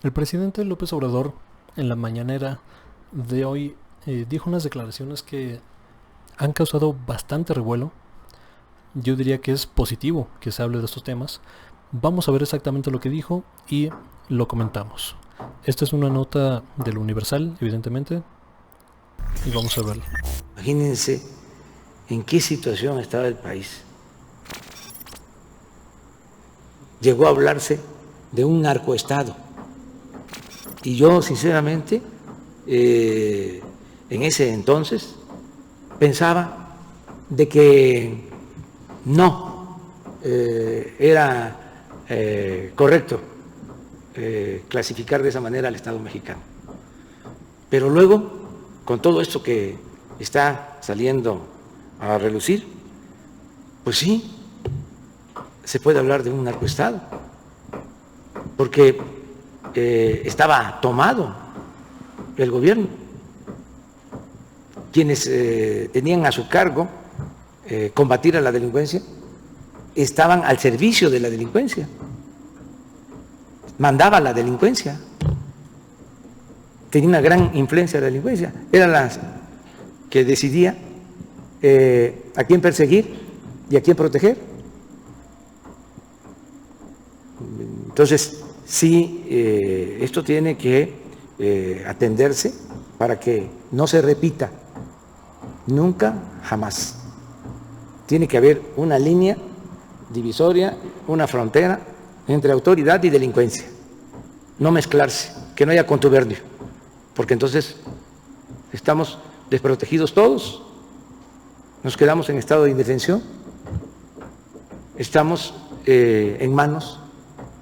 El presidente López Obrador, en la mañanera de hoy, dijo unas declaraciones que han causado bastante revuelo. Yo diría que es positivo que se hable de estos temas. Vamos a ver exactamente lo que dijo y lo comentamos. Esta es una nota del Universal, evidentemente, y vamos a verlo. Imagínense en qué situación estaba el país. Llegó a hablarse de un narcoestado. Y yo, sinceramente, en ese entonces pensaba de que no era correcto clasificar de esa manera al Estado mexicano. Pero luego, con todo esto que está saliendo a relucir, pues sí, se puede hablar de un narcoestado, porque estaba tomado el gobierno. Quienes tenían a su cargo combatir a la delincuencia estaban al servicio de la delincuencia, mandaba la delincuencia, tenía una gran influencia de la delincuencia, era la que decidía a quién perseguir y a quién proteger. Entonces, sí, esto tiene que atenderse para que no se repita nunca, jamás. Tiene que haber una línea divisoria, una frontera entre autoridad y delincuencia. No mezclarse, que no haya contubernio, porque entonces estamos desprotegidos todos, nos quedamos en estado de indefensión, estamos en manos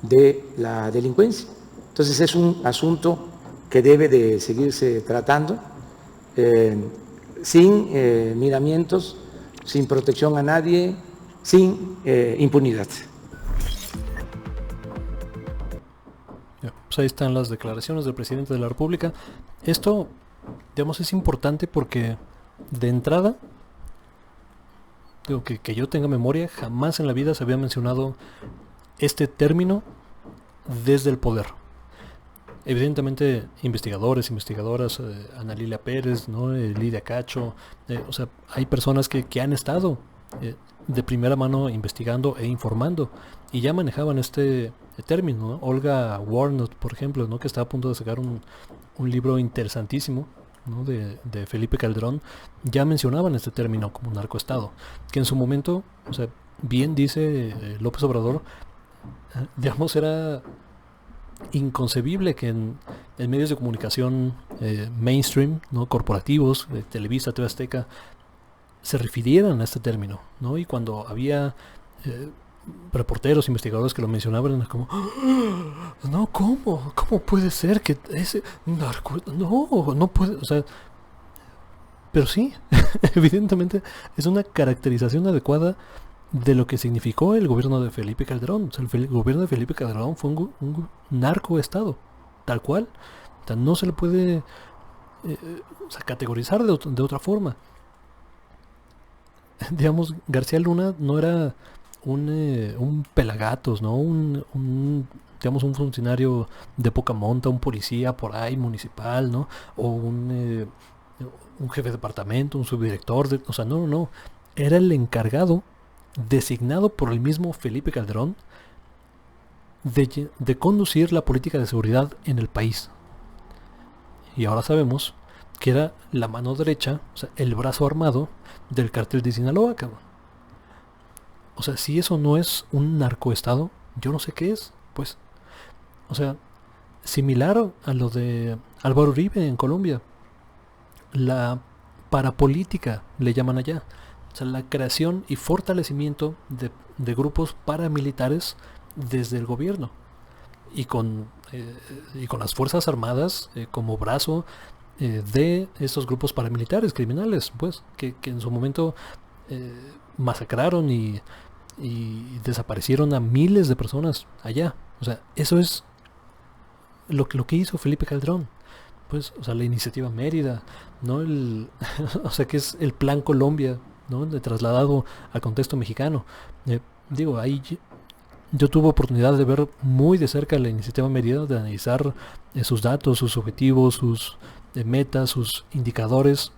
de la delincuencia. Entonces es un asunto que debe de seguirse tratando sin miramientos, sin protección a nadie, sin impunidad. Pues ahí están las declaraciones del presidente de la República. Esto, digamos, es importante porque de entrada, digo, que yo tenga memoria, jamás en la vida se había mencionado este término desde el poder. Evidentemente, investigadoras, Ana Lilia Pérez, ¿no? Lidia Cacho, o sea, hay personas que han estado de primera mano investigando e informando y ya manejaban este término, ¿no? Olga Warnot, por ejemplo, ¿no? Que está a punto de sacar un libro interesantísimo, ¿no? de Felipe Calderón, ya mencionaban este término como narcoestado, que en su momento, o sea, bien dice López Obrador, digamos, era inconcebible que en medios de comunicación mainstream, ¿no? Corporativos, de Televisa, TV Azteca, se refirieran a este término, ¿no? Y cuando había eh, reporteros, investigadores que lo mencionaban, era como, no, ¿cómo puede ser que ese narco, no puede, o sea, pero sí, evidentemente es una caracterización adecuada de lo que significó el gobierno de Felipe Calderón. O sea, el gobierno de Felipe Calderón fue un narcoestado, tal cual. O sea, no se le puede o sea, categorizar de otra forma. Digamos, García Luna no era un pelagatos, ¿no? Digamos, un funcionario de poca monta, un policía por ahí municipal, ¿no? O un jefe de departamento, un subdirector, o sea, no. Era el encargado, designado por el mismo Felipe Calderón, de conducir la política de seguridad en el país. Y ahora sabemos que era la mano derecha, o sea, el brazo armado del cártel de Sinaloa, cabrón. O sea, si eso no es un narcoestado, yo no sé qué es, pues. O sea, similar a lo de Álvaro Uribe en Colombia. La parapolítica le llaman allá. O sea, la creación y fortalecimiento de grupos paramilitares desde el gobierno. Y con las Fuerzas Armadas como brazo de estos grupos paramilitares criminales, pues, que en su momento eh, masacraron y desaparecieron a miles de personas allá. O sea, eso es lo que hizo Felipe Calderón. Pues, o sea, la iniciativa Mérida, ¿no? O sea, que es el Plan Colombia, ¿no? De trasladado al contexto mexicano. Digo, ahí yo tuve oportunidad de ver muy de cerca la iniciativa Mérida, de analizar sus datos, sus objetivos, sus metas, sus indicadores.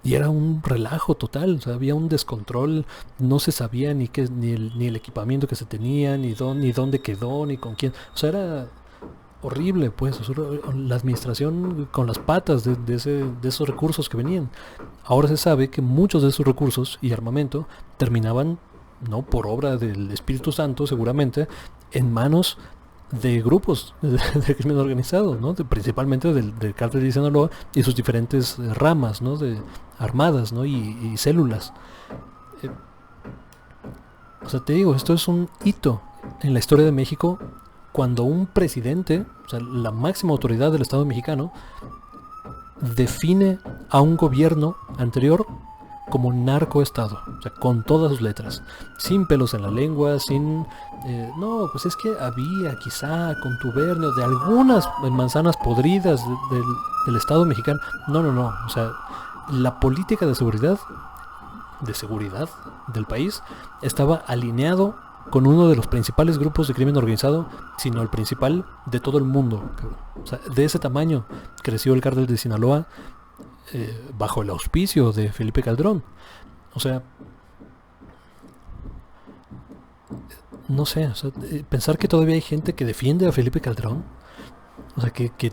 Y era un relajo total, o sea, había un descontrol, no se sabía ni el equipamiento que se tenía, ni dónde quedó, ni con quién. O sea, era horrible, pues, o sea, la administración con las patas de esos recursos que venían. Ahora se sabe que muchos de esos recursos y armamento terminaban, no por obra del Espíritu Santo, seguramente, en manos de grupos de crimen organizado, ¿no? Principalmente del cártel de Sinaloa y sus diferentes ramas, ¿no? De armadas, ¿no? Y células. Eh, o sea, te digo, esto es un hito en la historia de México cuando un presidente, o sea, la máxima autoridad del Estado mexicano, define a un gobierno anterior como narcoestado, o sea, con todas sus letras, sin pelos en la lengua, sin no, pues es que había quizá contubernio de algunas manzanas podridas del Estado mexicano. No, o sea, la política de seguridad del país estaba alineado con uno de los principales grupos de crimen organizado, sino el principal de todo el mundo. O sea, de ese tamaño creció el cártel de Sinaloa bajo el auspicio de Felipe Calderón. O sea, no sé, o sea, pensar que todavía hay gente que defiende a Felipe Calderón, o sea, que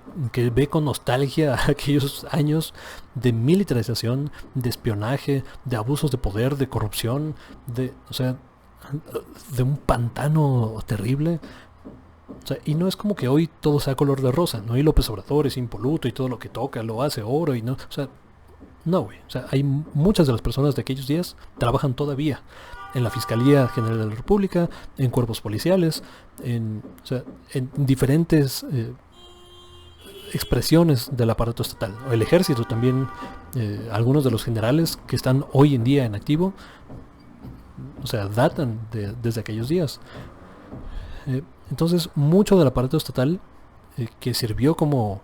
ve con nostalgia aquellos años de militarización, de espionaje, de abusos de poder, de corrupción, o sea, de un pantano terrible. O sea, y no es como que hoy todo sea color de rosa, ¿no? Y López Obrador es impoluto y todo lo que toca lo hace oro y no, o sea, no, güey. O sea, hay muchas de las personas de aquellos días trabajan todavía en la Fiscalía General de la República, en cuerpos policiales, o sea, en diferentes expresiones del aparato estatal. O el ejército también, algunos de los generales que están hoy en día en activo, o sea, datan desde aquellos días. Entonces, mucho del aparato estatal que sirvió como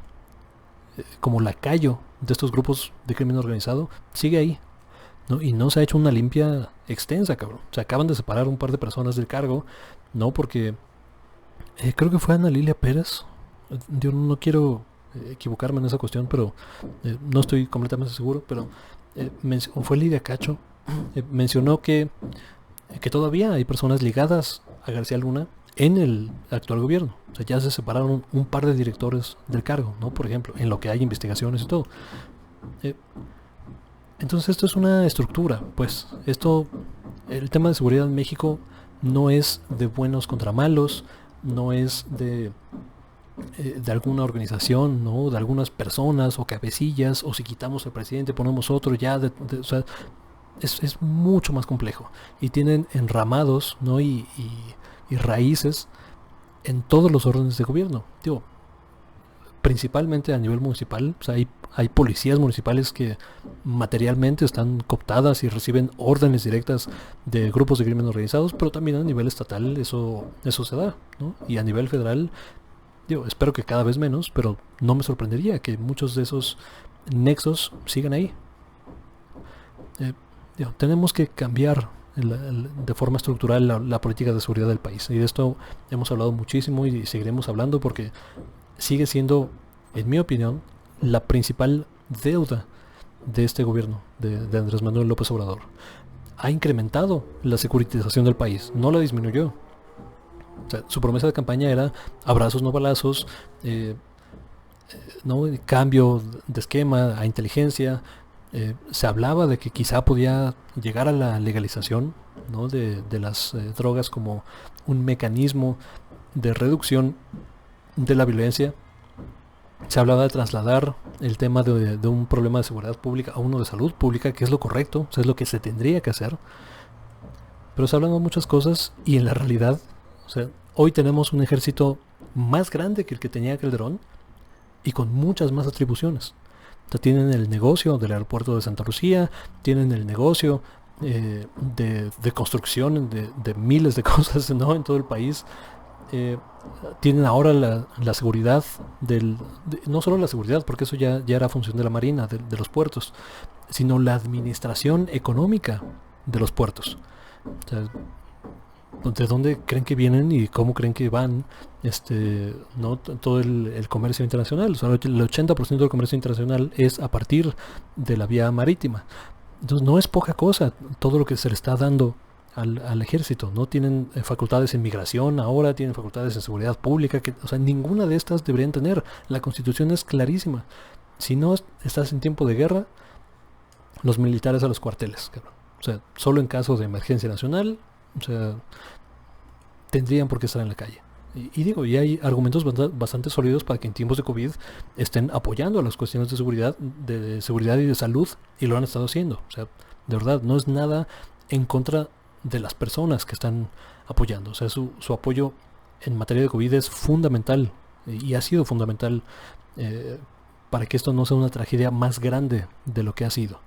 lacayo de estos grupos de crimen organizado sigue ahí, ¿no? Y no se ha hecho una limpia extensa, cabrón. Se acaban de separar un par de personas del cargo, ¿no? Porque creo que fue Ana Lilia Pérez. Yo no quiero equivocarme en esa cuestión, pero no estoy completamente seguro, pero fue Lidia Cacho. Mencionó que todavía hay personas ligadas a García Luna en el actual gobierno. O sea, ya se separaron un par de directores del cargo, ¿no? Por ejemplo, en lo que hay investigaciones y todo. Entonces esto es una estructura, pues. El tema de seguridad en México no es de buenos contra malos, no es de alguna organización, ¿no? De algunas personas o cabecillas, o si quitamos al presidente ponemos otro, ya, o sea, es mucho más complejo. Y tienen enramados, ¿no? Y raíces en todos los órdenes de gobierno. Digo, principalmente a nivel municipal, o sea, hay policías municipales que materialmente están cooptadas y reciben órdenes directas de grupos de crimen organizados, pero también a nivel estatal eso se da, ¿no? Y a nivel federal, digo, espero que cada vez menos, pero no me sorprendería que muchos de esos nexos sigan ahí. Digo, tenemos que cambiar de forma estructural la política de seguridad del país, y de esto hemos hablado muchísimo y seguiremos hablando porque sigue siendo, en mi opinión, la principal deuda de este gobierno de Andrés Manuel López Obrador. Ha incrementado la securitización del país, no la disminuyó. O sea, su promesa de campaña era abrazos no balazos, ¿no? Cambio de esquema a inteligencia. Se hablaba de que quizá podía llegar a la legalización, ¿no? de las drogas como un mecanismo de reducción de la violencia. Se hablaba de trasladar el tema de un problema de seguridad pública a uno de salud pública, que es lo correcto, o sea, es lo que se tendría que hacer. Pero se hablan de muchas cosas y en la realidad, o sea, hoy tenemos un ejército más grande que el que tenía Calderón y con muchas más atribuciones. O sea, tienen el negocio del aeropuerto de Santa Lucía, tienen el negocio de construcción de miles de cosas, ¿no? En todo el país. Tienen ahora la seguridad no solo la seguridad, porque eso ya era función de la Marina, de los puertos, sino la administración económica de los puertos. O sea, ¿De dónde creen que vienen y cómo creen que van no todo el comercio internacional? O sea, el 80% del comercio internacional es a partir de la vía marítima. Entonces no es poca cosa todo lo que se le está dando al ejército. No tienen facultades en migración ahora, tienen facultades en seguridad pública, o sea, ninguna de estas deberían tener. La Constitución es clarísima. Si no estás en tiempo de guerra, los militares a los cuarteles, cabrón. O sea, solo en caso de emergencia nacional, o sea, tendrían por qué estar en la calle. Y hay argumentos bastante sólidos para que en tiempos de COVID estén apoyando a las cuestiones de seguridad y de salud, y lo han estado haciendo. O sea, de verdad, no es nada en contra de las personas que están apoyando. O sea, su apoyo en materia de COVID es fundamental, y ha sido fundamental para que esto no sea una tragedia más grande de lo que ha sido.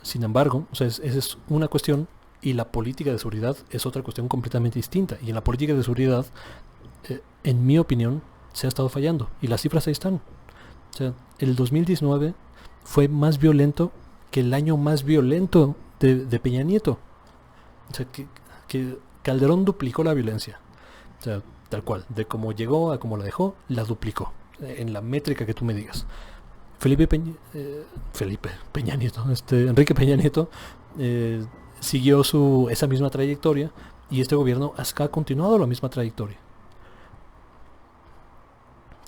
Sin embargo, o sea, esa es una cuestión, y la política de seguridad es otra cuestión completamente distinta. Y en la política de seguridad, en mi opinión, se ha estado fallando. Y las cifras ahí están. O sea, el 2019 fue más violento que el año más violento de Peña Nieto. O sea, que Calderón duplicó la violencia. O sea, tal cual. De cómo llegó a cómo la dejó, la duplicó. En la métrica que tú me digas. Enrique Peña Nieto siguió esa misma trayectoria, y este gobierno ha continuado la misma trayectoria.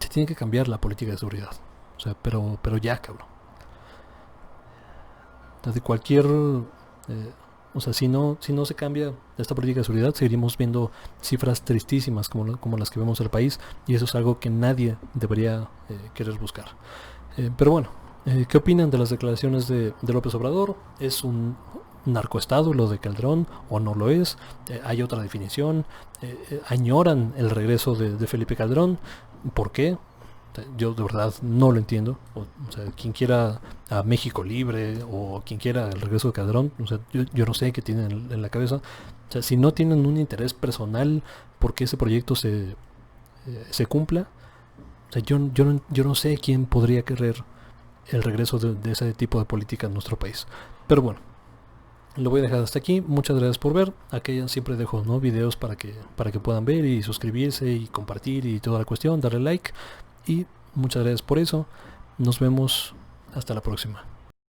Se tiene que cambiar la política de seguridad. O sea, pero ya, cabrón. De cualquier... o sea, si no se cambia esta política de seguridad, seguiremos viendo cifras tristísimas como las que vemos en el país, y eso es algo que nadie debería querer buscar. Pero bueno, ¿qué opinan de las declaraciones de López Obrador? ¿Es un narcoestado lo de Calderón o no lo es? ¿Hay otra definición? ¿Añoran el regreso de Felipe Calderón? ¿Por qué? Yo de verdad no lo entiendo. O sea, quien quiera a México libre, o quien quiera el regreso de Calderón, o sea, yo no sé qué tienen en la cabeza. O sea, si no tienen un interés personal porque ese proyecto se cumpla, o sea, yo no sé quién podría querer el regreso de ese tipo de política en nuestro país. Pero bueno, lo voy a dejar hasta aquí. Muchas gracias por ver. Aquí siempre dejo videos para que puedan ver y suscribirse y compartir y toda la cuestión, darle like. Y muchas gracias por eso. Nos vemos hasta la próxima.